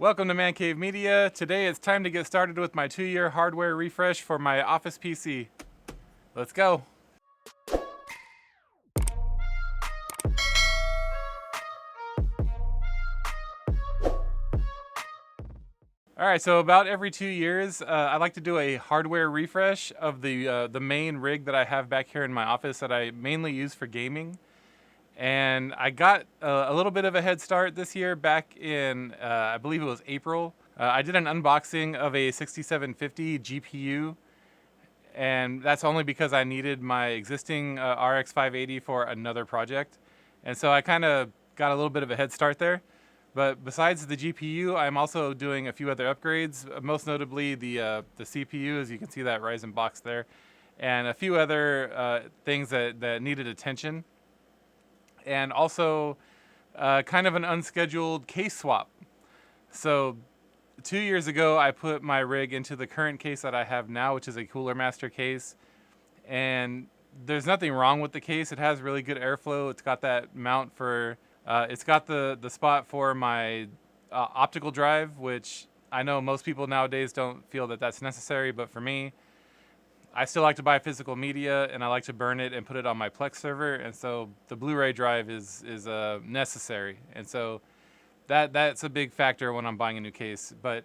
Welcome to Man Cave Media. Today it's time to get started with my 2-year hardware refresh for my Office PC. Let's go. Alright, so about every 2 years, I like to do a hardware refresh of the main rig that I have back here in my office that I mainly use for gaming. And I got a little bit of a head start this year back in, I believe it was April. I did an unboxing of a 6750 GPU, and that's only because I needed my existing RX 580 for another project. And so I kind of got a little bit of a head start there. But besides the GPU, I'm also doing a few other upgrades, most notably the CPU, as you can see that Ryzen box there, and a few other things that needed attention. And also kind of an unscheduled case swap. So 2 years ago, I put my rig into the current case that I have now, which is a Cooler Master case. And there's nothing wrong with the case. It has really good airflow. It's got that mount for, it's got the spot for my optical drive, which I know most people nowadays don't feel that that's necessary, but for me, I still like to buy physical media, and I like to burn it and put it on my Plex server, and so the Blu-ray drive is necessary, and so that's a big factor when I'm buying a new case. But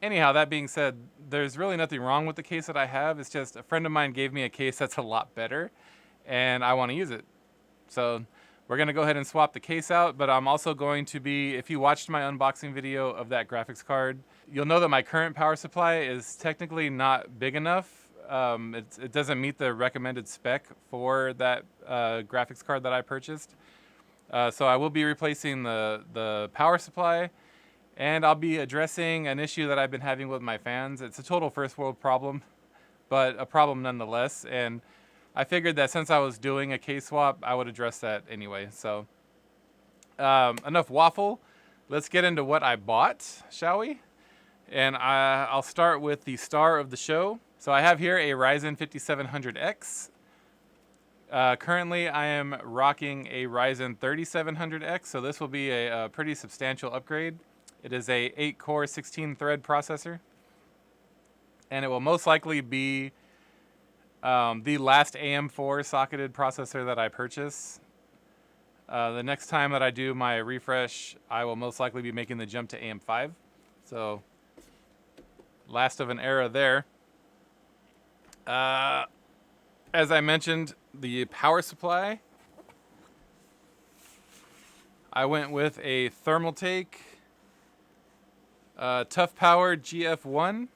anyhow, that being said, there's really nothing wrong with the case that I have. It's just a friend of mine gave me a case that's a lot better, and I want to use it. So we're going to go ahead and swap the case out, but I'm also going to be, if you watched my unboxing video of that graphics card, you'll know that my current power supply is technically not big enough. It doesn't meet the recommended spec for that graphics card that I purchased. So I will be replacing the power supply, and I'll be addressing an issue that I've been having with my fans. It's a total first world problem, but a problem nonetheless. And I figured that since I was doing a case swap, I would address that anyway. So enough waffle. Let's get into what I bought, shall we? And I'll start with the star of the show. So I have here a Ryzen 5700X. Currently, I am rocking a Ryzen 3700X, so this will be a pretty substantial upgrade. It is a 8-core, 16-thread processor, and it will most likely be the last AM4 socketed processor that I purchase. The next time that I do my refresh, I will most likely be making the jump to AM5. So, last of an era there. As I mentioned, the power supply, I went with a Thermaltake Tough Power GF1.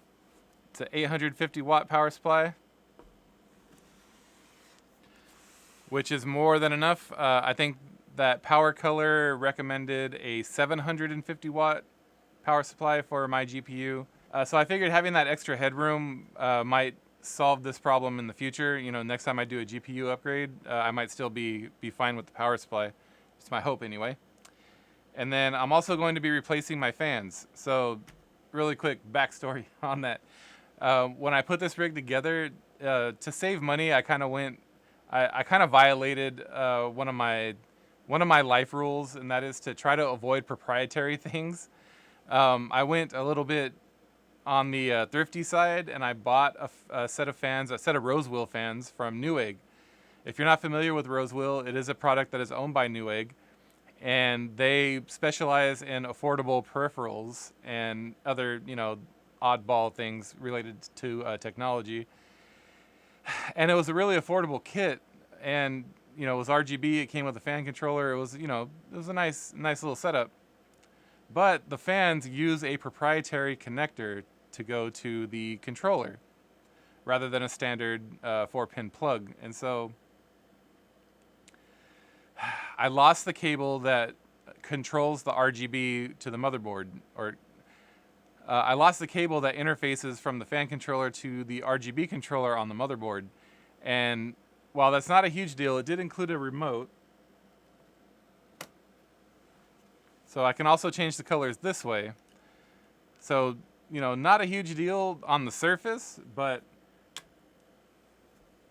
It's an 850 watt power supply, which is more than enough. I think that Power Color recommended a 750 watt power supply for my GPU. So I figured having that extra headroom might solve this problem in the future. You know, next time I do a GPU upgrade, I might still be fine with the power supply. It's my hope anyway. And then I'm also going to be replacing my fans. So really quick backstory on that. When I put this rig together, to save money, I kind of violated one of my life rules, and that is to try to avoid proprietary things. I went a little bit on the thrifty side, and I bought a set of fans, a set of Rosewill fans from Newegg. If you're not familiar with Rosewill, it is a product that is owned by Newegg, and they specialize in affordable peripherals and other, oddball things related to technology. And it was a really affordable kit, and it was RGB. It came with a fan controller. It was, it was a nice little setup. But the fans use a proprietary connector to go to the controller rather than a standard 4-pin plug. And so I lost the cable that controls the RGB to the motherboard, or I lost the cable that interfaces from the fan controller to the RGB controller on the motherboard. And while that's not a huge deal, it did include a remote. So I can also change the colors this way. So, not a huge deal on the surface, but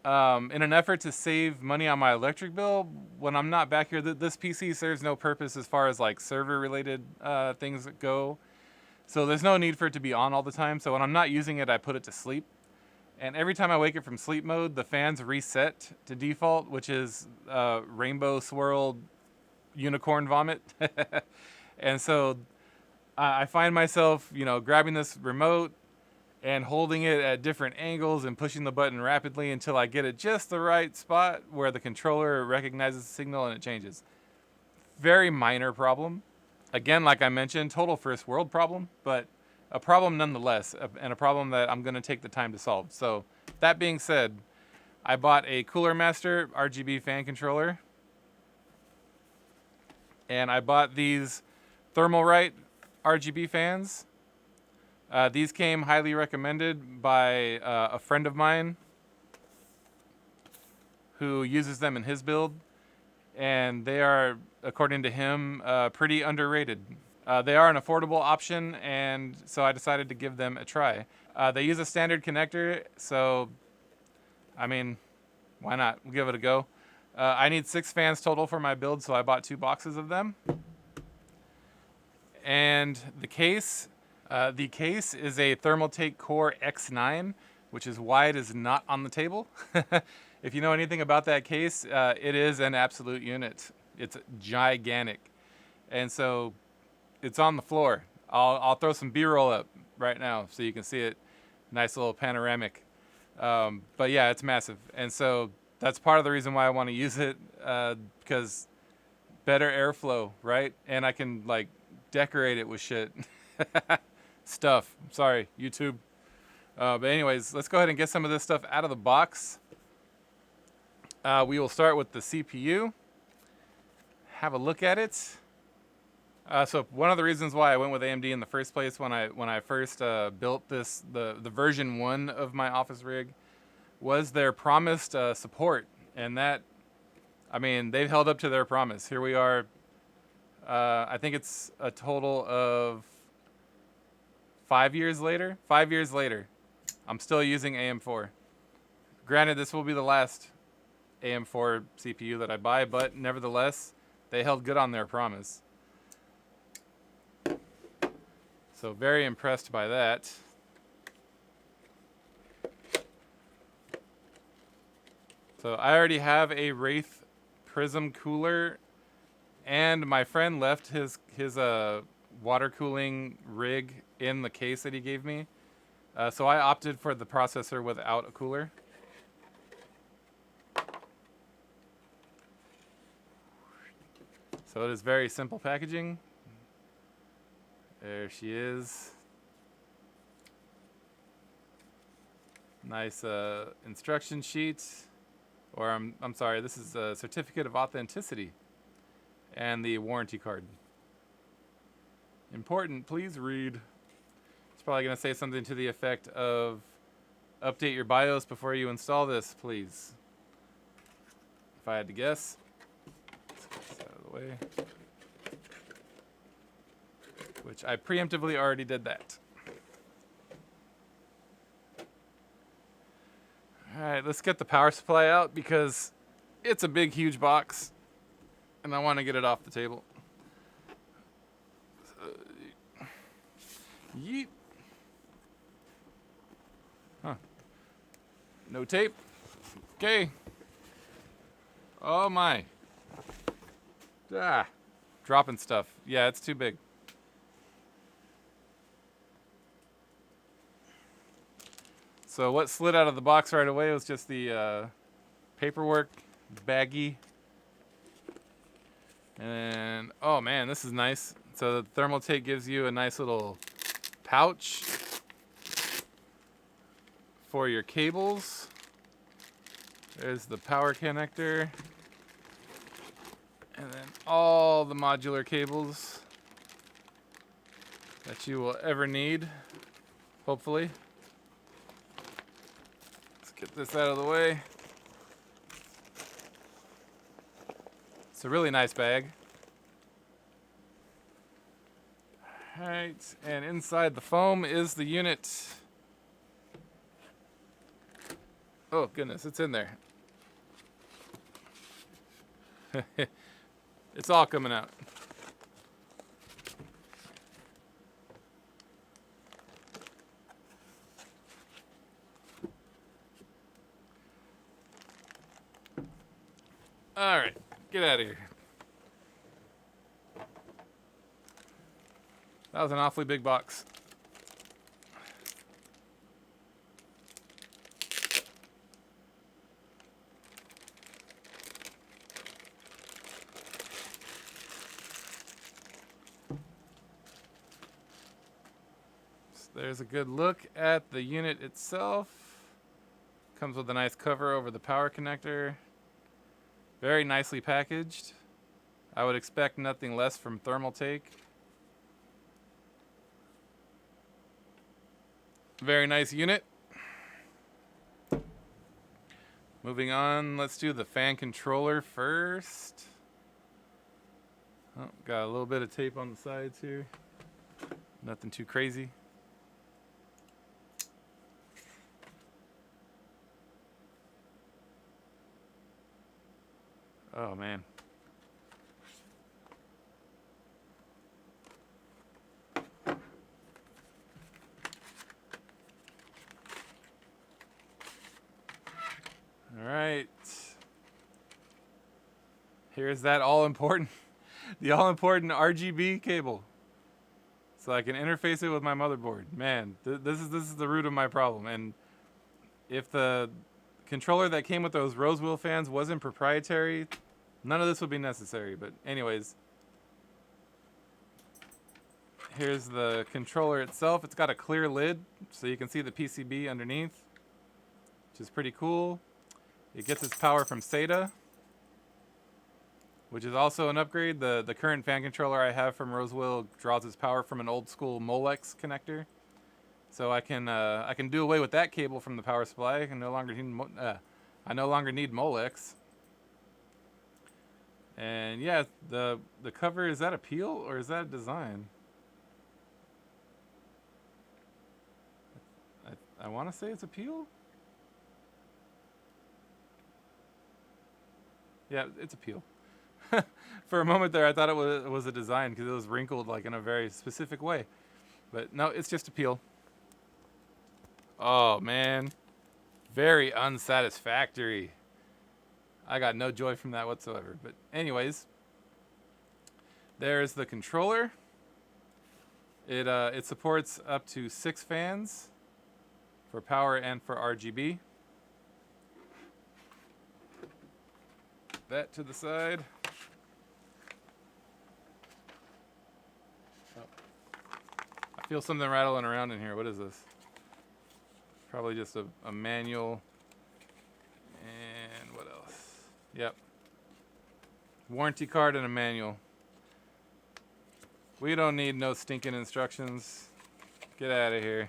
in an effort to save money on my electric bill, when I'm not back here, this PC serves no purpose as far as like server related things go. So there's no need for it to be on all the time. So when I'm not using it, I put it to sleep. And every time I wake up from sleep mode, the fans reset to default, which is rainbow swirled unicorn vomit. And so I find myself, grabbing this remote and holding it at different angles and pushing the button rapidly until I get it just the right spot where the controller recognizes the signal and it changes. Very minor problem. Again, like I mentioned, total first world problem, but a problem nonetheless, and a problem that I'm going to take the time to solve. So that being said, I bought a Cooler Master RGB fan controller, and I bought these Thermalright RGB fans. These came highly recommended by a friend of mine who uses them in his build, and they are, according to him, pretty underrated. They are an affordable option, and so I decided to give them a try. They use a standard connector, so, I mean, why not? We'll give it a go. I need 6 fans total for my build, so I bought 2 boxes of them. And the case is a Thermaltake Core X9, which is why it is not on the table. If you know anything about that case, it is an absolute unit. It's gigantic. And so it's on the floor. I'll throw some B-roll up right now so you can see it. Nice little panoramic. But yeah, it's massive. And so that's part of the reason why I want to use it, because better airflow, right? And I can decorate it with shit. Stuff. Sorry, YouTube. But anyways, let's go ahead and get some of this stuff out of the box. We will start with the CPU. Have a look at it. So one of the reasons why I went with AMD in the first place when I first built the version 1 of my office rig was their promised support, and that, I mean, they've held up to their promise. Here we are. I think it's a total of 5 years later. 5 years later, I'm still using AM4. Granted, this will be the last AM4 CPU that I buy, but nevertheless, they held good on their promise. So very impressed by that. So I already have a Wraith Prism cooler, and my friend left his water cooling rig in the case that he gave me. So I opted for the processor without a cooler. So it is very simple packaging. There she is. Nice instruction sheet, or I'm sorry, this is a certificate of authenticity, and the warranty card. Important, please read. It's probably going to say something to the effect of, update your BIOS before you install this, please. If I had to guess. Let's get this out of the way. Which I preemptively already did that. Alright, let's get the power supply out because it's a big, huge box and I want to get it off the table. Yeet. Huh. No tape. Okay. Oh my. Ah. Dropping stuff. Yeah, it's too big. So what slid out of the box right away was just the paperwork baggie. And oh man, this is nice. So the Thermaltake gives you a nice little pouch for your cables. There's the power connector. And then all the modular cables that you will ever need, hopefully. Get this out of the way. It's a really nice bag. Alright, and inside the foam is the unit. Oh goodness, it's in there. It's all coming out. All right, get out of here. That was an awfully big box. So there's a good look at the unit itself. Comes with a nice cover over the power connector. Very nicely packaged. I would expect nothing less from Thermaltake. Very nice unit. Moving on, let's do the fan controller first. Oh, got a little bit of tape on the sides here. Nothing too crazy. Oh man. All right. Here's that all-important, the all-important RGB cable, so I can interface it with my motherboard. Man, this is the root of my problem. And if the controller that came with those Rosewheel fans wasn't proprietary, none of this would be necessary. But anyways, here's the controller itself. It's got a clear lid, so you can see the PCB underneath, which is pretty cool. It gets its power from SATA, which is also an upgrade. The current fan controller I have from Rosewheel draws its power from an old school Molex connector. So I can do away with that cable from the power supply. I no longer need Molex. And yeah, the cover, is that a peel or is that a design? I want to say it's a peel. Yeah, it's a peel. For a moment there, I thought it was a design because it was wrinkled like in a very specific way. But no, it's just a peel. Oh man, very unsatisfactory. I got no joy from that whatsoever. But anyways, there's the controller. It supports up to 6 fans for power and for RGB. That to the side. Oh. I feel something rattling around in here. What is this? Probably just a manual. And what else? Yep. Warranty card and a manual. We don't need no stinking instructions. Get out of here.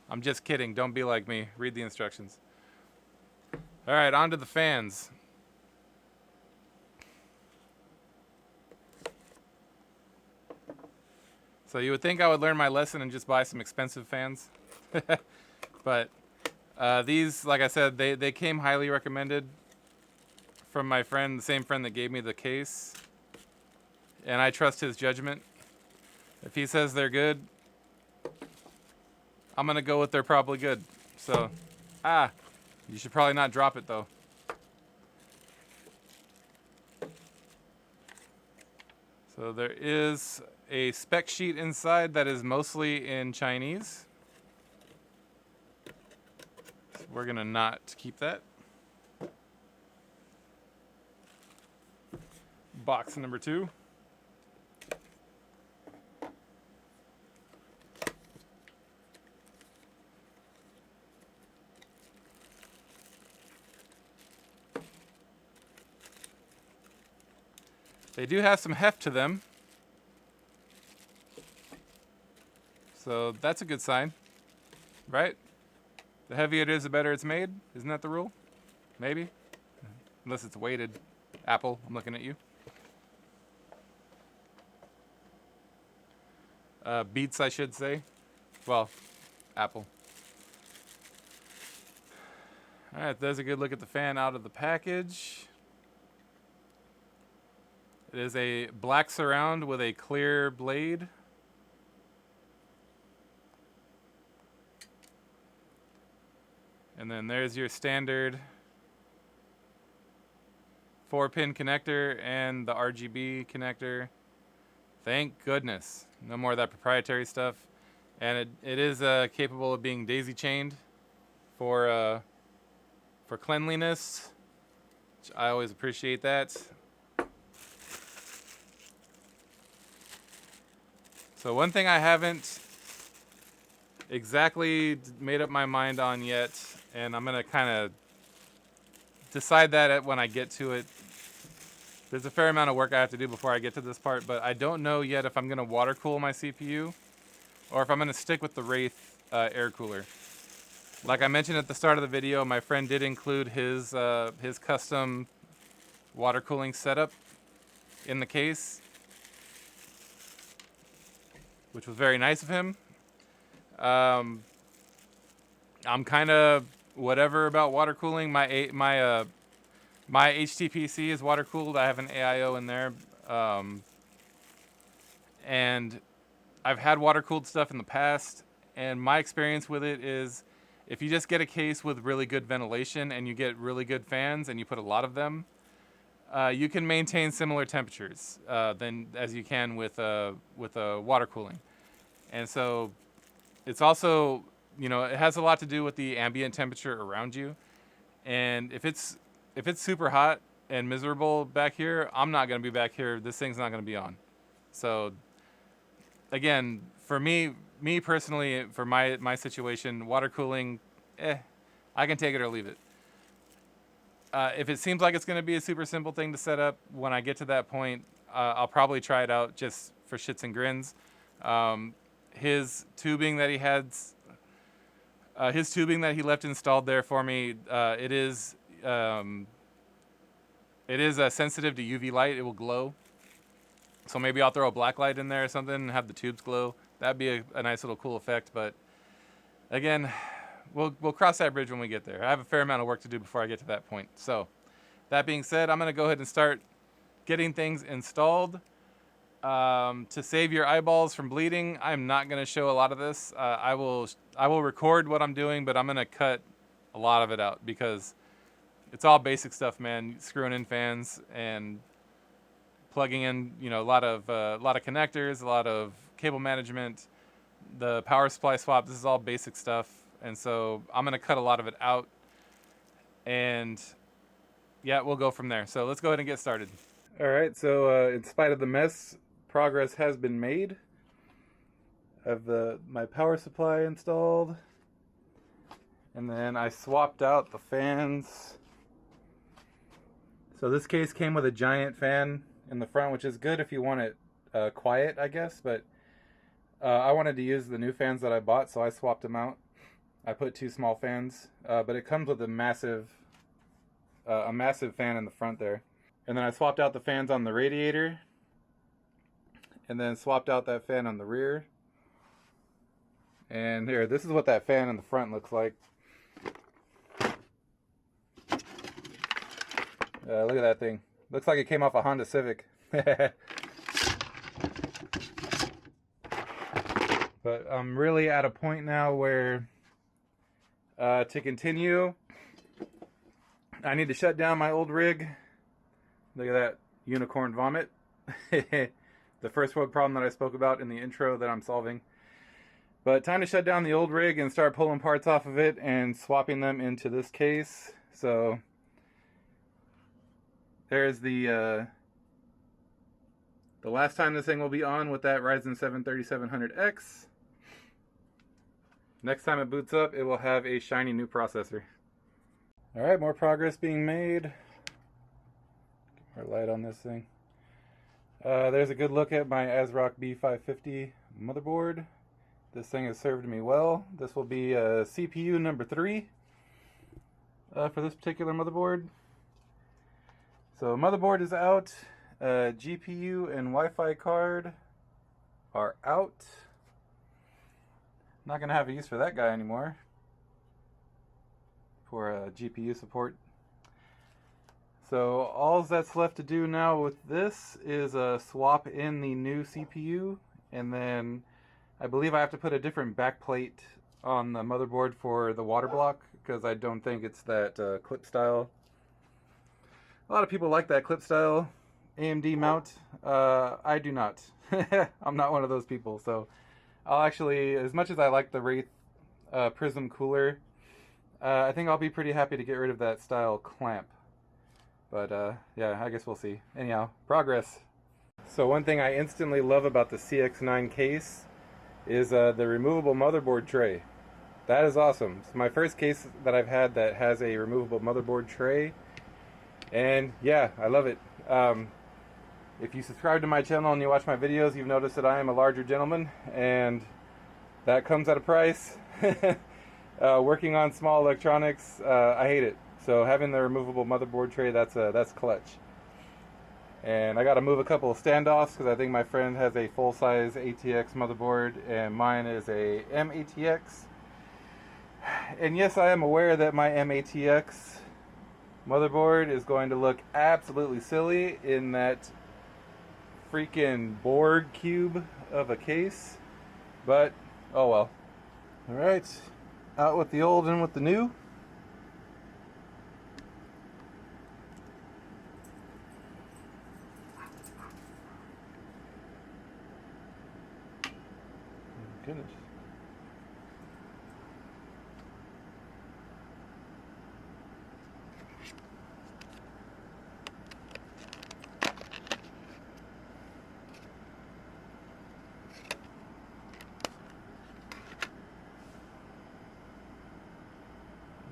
I'm just kidding. Don't be like me. Read the instructions. All right, on to the fans. So you would think I would learn my lesson and just buy some expensive fans. But these, like I said, they came highly recommended from my friend, the same friend that gave me the case. And I trust his judgment. If he says they're good, I'm going to go with they're probably good. So, you should probably not drop it though. So there is a spec sheet inside that is mostly in Chinese. So we're going to not keep that. Box number 2. They do have some heft to them, so that's a good sign, right? The heavier it is, the better it's made. Isn't that the rule? Maybe? Unless it's weighted. Apple, I'm looking at you. Beats, I should say. Well, Apple. All right, there's a good look at the fan out of the package. It is a black surround with a clear blade. And then there's your standard 4-pin connector and the RGB connector. Thank goodness. No more of that proprietary stuff. And it is capable of being daisy chained for cleanliness, which I always appreciate that. So one thing I haven't exactly made up my mind on yet, and I'm gonna kind of decide that when I get to it. There's a fair amount of work I have to do before I get to this part, but I don't know yet if I'm gonna water cool my CPU or if I'm gonna stick with the Wraith air cooler. Like I mentioned at the start of the video, my friend did include his custom water cooling setup in the case, which was very nice of him. I'm kind of whatever about water cooling. My HTPC is water cooled. I have an AIO in there, and I've had water cooled stuff in the past. And my experience with it is, if you just get a case with really good ventilation and you get really good fans and you put a lot of them, you can maintain similar temperatures than as you can with water cooling. And so it's also, it has a lot to do with the ambient temperature around you. And if it's super hot and miserable back here, I'm not going to be back here. This thing's not going to be on. So again, for me personally, for my situation, water cooling, I can take it or leave it. If it seems like it's going to be a super simple thing to set up, when I get to that point, I'll probably try it out just for shits and grins. His tubing that he left installed there for me, it is sensitive to UV light. It will glow. So maybe I'll throw a black light in there or something and have the tubes glow. That'd be a nice little cool effect. But again, we'll cross that bridge when we get there. I have a fair amount of work to do before I get to that point. So that being said, I'm going to go ahead and start getting things installed. To save your eyeballs from bleeding, I'm not going to show a lot of this. I will record what I'm doing, but I'm going to cut a lot of it out because it's all basic stuff, man. Screwing in fans and plugging in, a lot of connectors, a lot of cable management, the power supply swap. This is all basic stuff, and so I'm going to cut a lot of it out. And yeah, we'll go from there. So let's go ahead and get started. All right. So in spite of the mess, progress has been made. I have my power supply installed, and then I swapped out the fans. So this case came with a giant fan in the front, which is good if you want it quiet, I guess, but I wanted to use the new fans that I bought, so I swapped them out. I put 2 small fans, but it comes with a massive fan in the front there. And then I swapped out the fans on the radiator, and then swapped out that fan on the rear. And here, this is what that fan in the front looks like. Look at that thing. Looks like it came off a Honda Civic. But I'm really at a point now where to continue, I need to shut down my old rig. Look at that unicorn vomit. The first world problem that I spoke about in the intro that I'm solving. But time to shut down the old rig and start pulling parts off of it and swapping them into this case. So there's the last time this thing will be on with that Ryzen 7 3700X. Next time it boots up, it will have a shiny new processor. Alright, more progress being made. Get more light on this thing. There's a good look at my ASRock B550 motherboard. This thing has served me well. This will be CPU number 3 for this particular motherboard. So motherboard is out. GPU and Wi-Fi card are out. Not gonna have a use for that guy anymore for GPU support. So all that's left to do now with this is swap in the new CPU, and then I believe I have to put a different backplate on the motherboard for the water block because I don't think it's that clip style. A lot of people like that clip style AMD mount. I do not. I'm not one of those people. So I'll actually, as much as I like the Wraith Prism cooler, I think I'll be pretty happy to get rid of that style clamp. But yeah, I guess we'll see. Anyhow, progress. So one thing I instantly love about the CX9 case is the removable motherboard tray. That is awesome. It's my first case that I've had that has a removable motherboard tray. And yeah, I love it. If you subscribe to my channel and you watch my videos, you've noticed that I am a larger gentleman, and that comes at a price. Working on small electronics, I hate it. So having the removable motherboard tray, that's clutch. And I got to move a couple of standoffs because I think my friend has a full-size ATX motherboard and mine is a M-ATX. And yes, I am aware that my M-ATX motherboard is going to look absolutely silly in that freaking Borg cube of a case, but oh well. All right, out with the old and with the new. Goodness.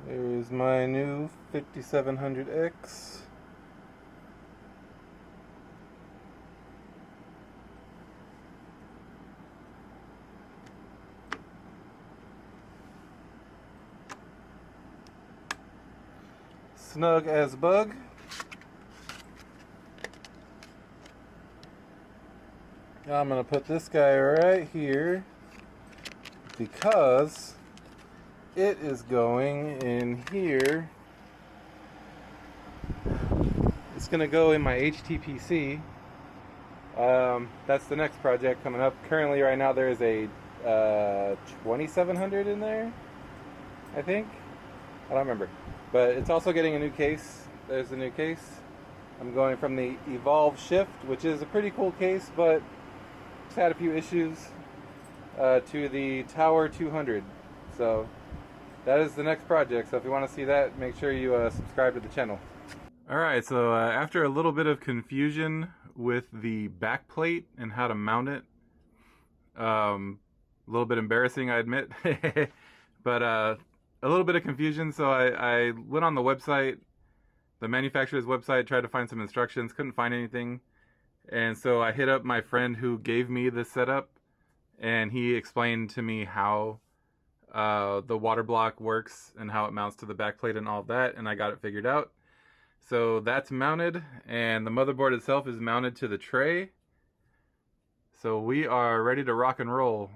There's my new 5700X. Snug as bug. I'm gonna put this guy right here because it is going in here. It's gonna go in my HTPC. That's the next project coming up. Currently, right now, there is a 2700 in there, I think. I don't remember. But it's also getting a new case. There's a new case. I'm going from the Evolve Shift, which is a pretty cool case, but it's had a few issues, to the Tower 200. So that is the next project. So if you want to see that, make sure you subscribe to the channel. Alright, so after a little bit of confusion with the back plate and how to mount it, a little bit embarrassing, I admit, but a little bit of confusion, so I went on the website, the manufacturer's website, tried to find some instructions, couldn't find anything, and so I hit up my friend who gave me this setup, and he explained to me how the water block works and how it mounts to the back plate and all of that, and I got it figured out. So that's mounted, and the motherboard itself is mounted to the tray. So we are ready to rock and roll.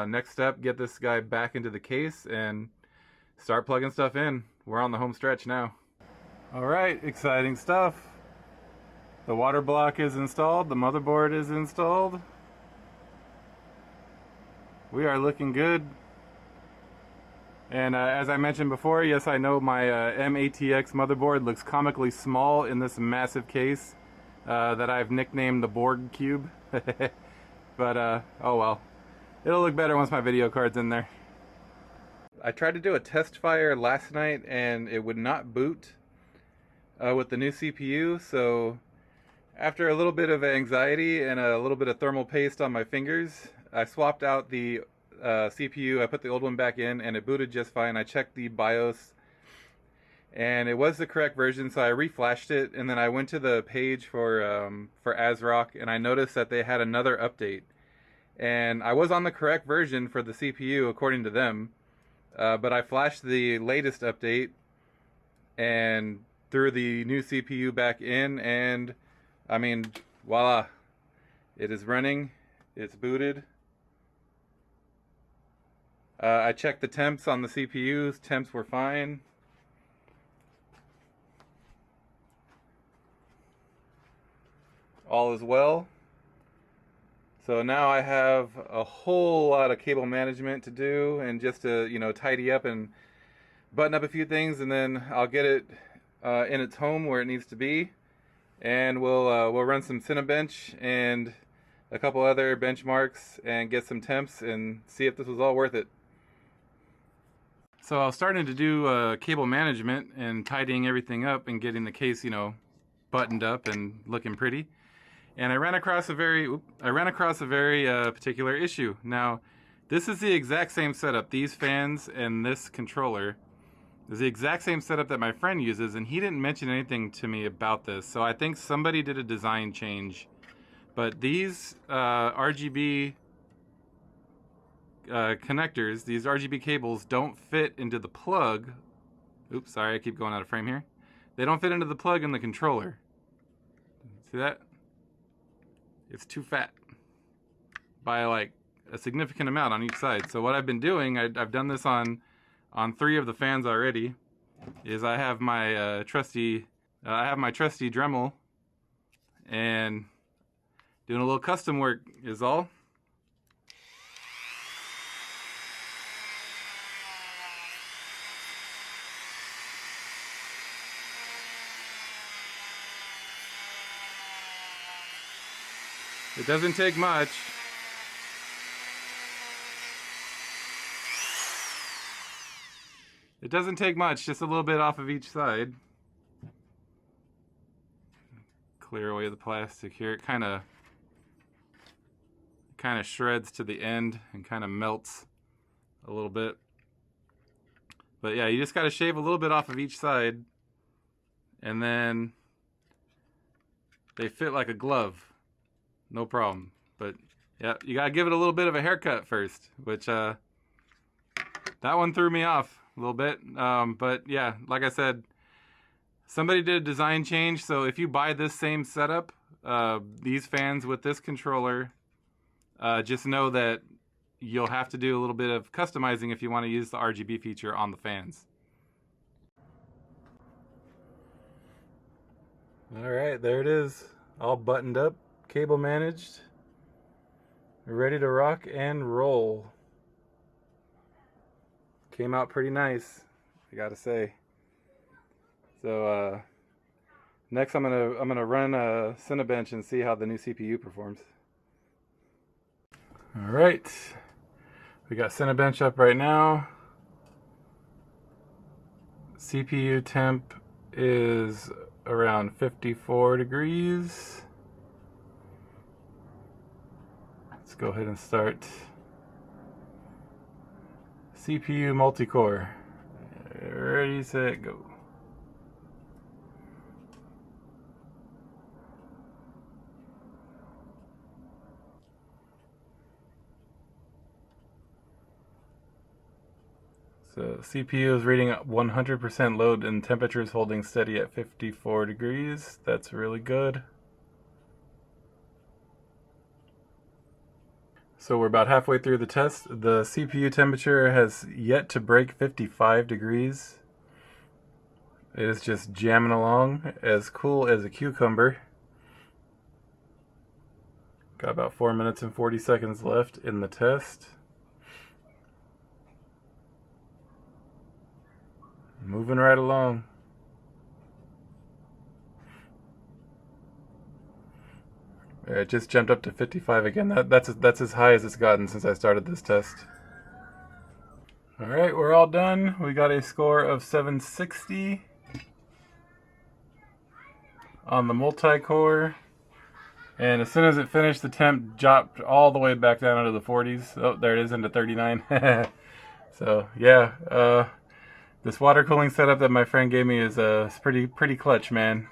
Next step, get this guy back into the case and start plugging stuff in. We're on the home stretch now. All right, exciting stuff. The water block is installed, the motherboard is installed. We are looking good. And as I mentioned before, yes, I know my M-ATX motherboard looks comically small in this massive case that I've nicknamed the Borg Cube. But oh well, it'll look better once my video card's in there. I tried to do a test fire last night and it would not boot with the new CPU, so after a little bit of anxiety and a little bit of thermal paste on my fingers, I swapped out the CPU, I put the old one back in, and it booted just fine. I checked the BIOS, and it was the correct version, so I reflashed it, and then I went to the page for ASRock, and I noticed that they had another update. And I was on the correct version for the CPU, according to them, but I flashed the latest update, and threw the new CPU back in, and, I mean, voila. It is running, it's booted. I checked the temps on the CPUs, temps were fine. All is well. So now I have a whole lot of cable management to do, and just to, tidy up and button up a few things, and then I'll get it in its home where it needs to be, and we'll run some Cinebench and a couple other benchmarks and get some temps and see if this was all worth it. So I was starting to do cable management and tidying everything up and getting the case, buttoned up and looking pretty. And I ran across a very particular issue. Now, this is the exact same setup. These fans and this controller is the exact same setup that my friend uses, and he didn't mention anything to me about this. So I think somebody did a design change. But these RGB connectors, these RGB cables, don't fit into the plug. Oops, sorry, I keep going out of frame here. They don't fit into the plug in the controller. See that? It's too fat by like a significant amount on each side. So what I've been doing, I've done this on 3 of the fans already, is I have my trusty Dremel, and doing a little custom work is all. It doesn't take much. It doesn't take much, just a little bit off of each side. Clear away the plastic here. It kind of shreds to the end and kind of melts a little bit. But yeah, you just got to shave a little bit off of each side, and then they fit like a glove. No problem. But yeah, you got to give it a little bit of a haircut first, which that one threw me off a little bit. But yeah, like I said, somebody did a design change. So if you buy this same setup, these fans with this controller, just know that you'll have to do a little bit of customizing if you want to use the RGB feature on the fans. All right, there it is, all buttoned up, cable managed, ready to rock and roll. Came out pretty nice, I gotta say. So next I'm gonna run a Cinebench and see how the new CPU performs. All right, we got Cinebench up right now. CPU temp is around 54 degrees. Let's go ahead and start. CPU multi-core. Ready, set, go. So CPU is reading 100% load and temperature is holding steady at 54 degrees. That's really good. So we're about halfway through the test. The CPU temperature has yet to break 55 degrees. It is just jamming along, as cool as a cucumber. Got about 4 minutes and 40 seconds left in the test. Moving right along. It just jumped up to 55 again. That's as high as it's gotten since I started this test. Alright, we're all done. We got a score of 760 on the multi-core. And as soon as it finished, the temp dropped all the way back down into the 40s. Oh, there it is, into 39. So, yeah. This water cooling setup that my friend gave me is pretty clutch, man.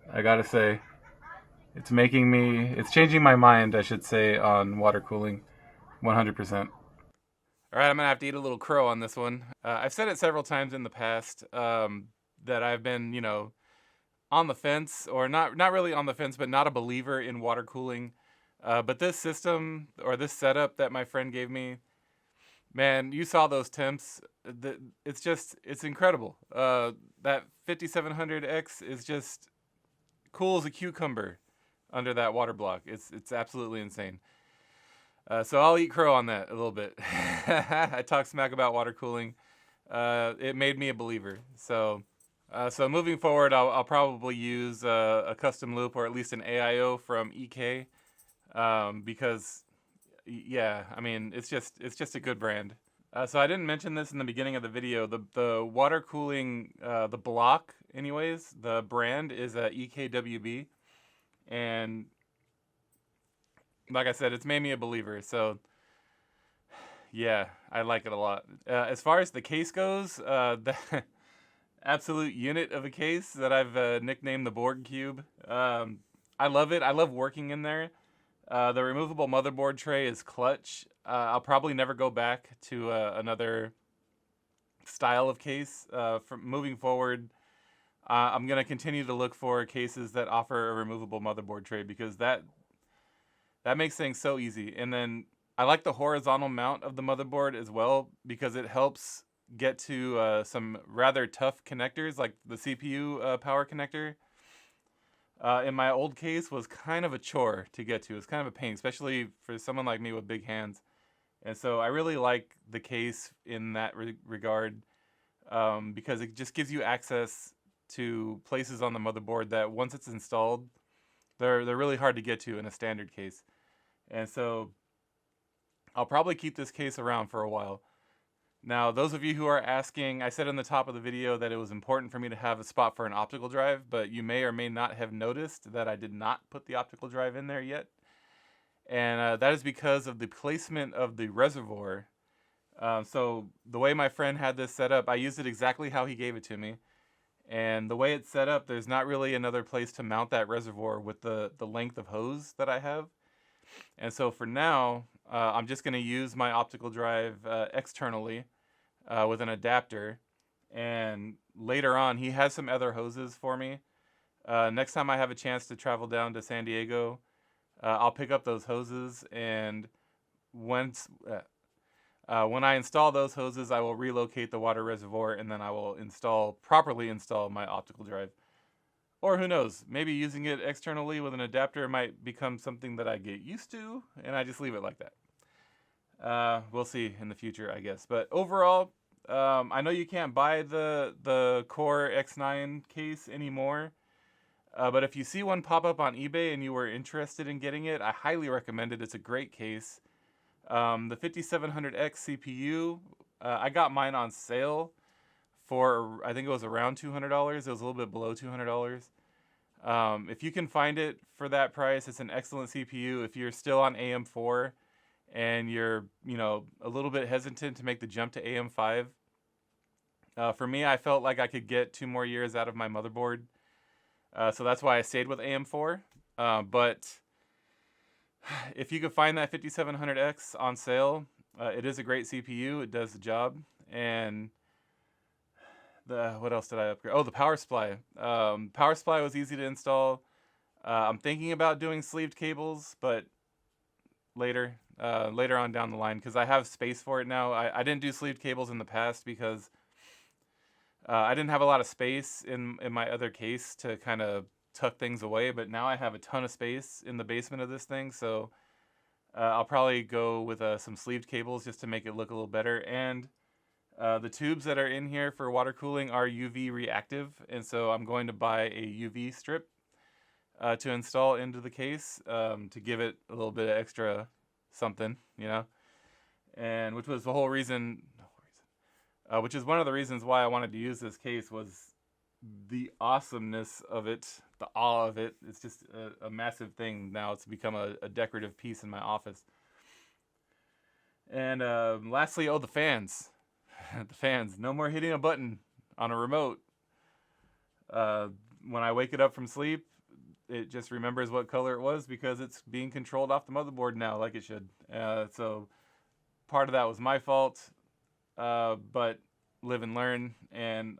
I gotta say. It's changing my mind, I should say, on water cooling, 100%. All right, I'm gonna have to eat a little crow on this one. I've said it several times in the past that I've been, on the fence, or not really on the fence, but not a believer in water cooling. But this system, or this setup that my friend gave me, man, you saw those temps. It's incredible. That 5700X is just cool as a cucumber under that water block. It's absolutely insane. So I'll eat crow on that a little bit. I talk smack about water cooling. It made me a believer. So moving forward, I'll probably use a custom loop or at least an AIO from EK, because yeah, I mean it's just a good brand. So I didn't mention this in the beginning of the video. The water cooling, the block, anyways, the brand is EKWB, and like I said, it's made me a believer. So yeah, I like it a lot. As far as the case goes, the absolute unit of a case that I've nicknamed the Borg Cube. I love it. I love working in there. The removable motherboard tray is clutch. I'll probably never go back to another style of case. From moving forward, I'm gonna continue to look for cases that offer a removable motherboard tray because that makes things so easy. And then I like the horizontal mount of the motherboard as well because it helps get to some rather tough connectors like the CPU power connector. In my old case was kind of a chore to get to. It's kind of a pain, especially for someone like me with big hands. And so I really like the case in that regard, because it just gives you access to places on the motherboard that once it's installed, they're really hard to get to in a standard case. And so I'll probably keep this case around for a while. Now, those of you who are asking, I said in the top of the video that it was important for me to have a spot for an optical drive, but you may or may not have noticed that I did not put the optical drive in there yet. And that is because of the placement of the reservoir. So the way my friend had this set up, I used it exactly how he gave it to me. And the way it's set up, there's not really another place to mount that reservoir with the length of hose that I have. And so for now, I'm just going to use my optical drive externally with an adapter. And later on, he has some other hoses for me. Next time I have a chance to travel down to San Diego, I'll pick up those hoses. And once when I install those hoses, I will relocate the water reservoir, and then I will properly install my optical drive. Or who knows, maybe using it externally with an adapter might become something that I get used to, and I just leave it like that. We'll see in the future, I guess. But overall, I know you can't buy the Core X9 case anymore, but if you see one pop up on eBay and you were interested in getting it, I highly recommend it. It's a great case. The 5700X CPU, I got mine on sale for, I think it was around $200. It was a little bit below $200. If you can find it for that price, it's an excellent CPU. If you're still on AM4 and you're, a little bit hesitant to make the jump to AM5, for me, I felt like I could get 2 more years out of my motherboard. So that's why I stayed with AM4. But if you could find that 5700X on sale, it is a great CPU. It does the job. And what else did I upgrade? Oh, the power supply. Power supply was easy to install. I'm thinking about doing sleeved cables, but later on down the line, because I have space for it now. I didn't do sleeved cables in the past because I didn't have a lot of space in my other case to kind of tuck things away, but now I have a ton of space in the basement of this thing, so I'll probably go with some sleeved cables just to make it look a little better. And the tubes that are in here for water cooling are UV reactive, and so I'm going to buy a UV strip to install into the case to give it a little bit of extra something, and which was the whole reason, which is one of the reasons why I wanted to use this case, was the awesomeness of it, the awe of it. It's just a massive thing now. It's become a decorative piece in my office. And lastly, the fans. The fans. No more hitting a button on a remote. When I wake it up from sleep, it just remembers what color it was because it's being controlled off the motherboard now like it should. So part of that was my fault, but live and learn, and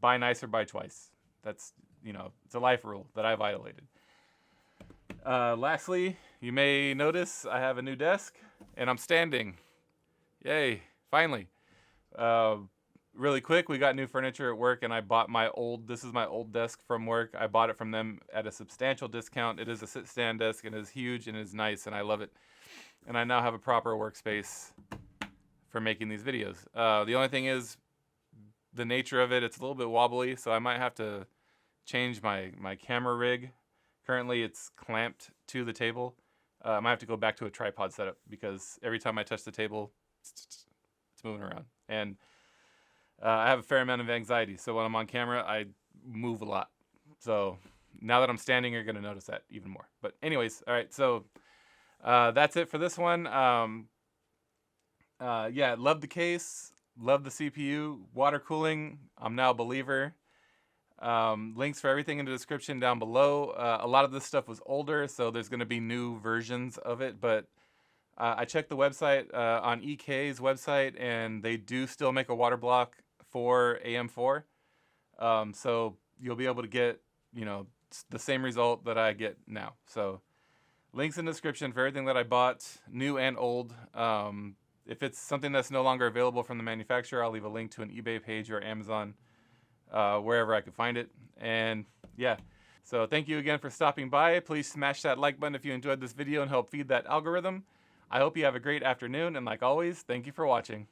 buy nicer, buy twice. That's, it's a life rule that I violated. Lastly, you may notice I have a new desk, and I'm standing. Yay, finally. really quick, we got new furniture at work, and I bought this is my old desk from work. I bought it from them at a substantial discount. It is a sit stand desk, and it is huge, and it is nice, and I love it. And I now have a proper workspace for making these videos. The only thing is the nature of it, it's a little bit wobbly, so I might have to change my camera rig. Currently, it's clamped to the table. I might have to go back to a tripod setup because every time I touch the table, it's moving around. And I have a fair amount of anxiety, so when I'm on camera, I move a lot. So now that I'm standing, you're going to notice that even more. But anyways, all right, so that's it for this one. Yeah, love the case, love the CPU, water cooling. I'm now a believer. Links for everything in the description down below. A lot of this stuff was older, so there's going to be new versions of it, but I checked the website on EK's website, and they do still make a water block for AM4. So you'll be able to get, the same result that I get now. So links in the description for everything that I bought, new and old. If it's something that's no longer available from the manufacturer, I'll leave a link to an eBay page or Amazon, wherever I could find it. And yeah, so thank you again for stopping by. Please smash that like button if you enjoyed this video and help feed that algorithm. I hope you have a great afternoon, and like always, thank you for watching.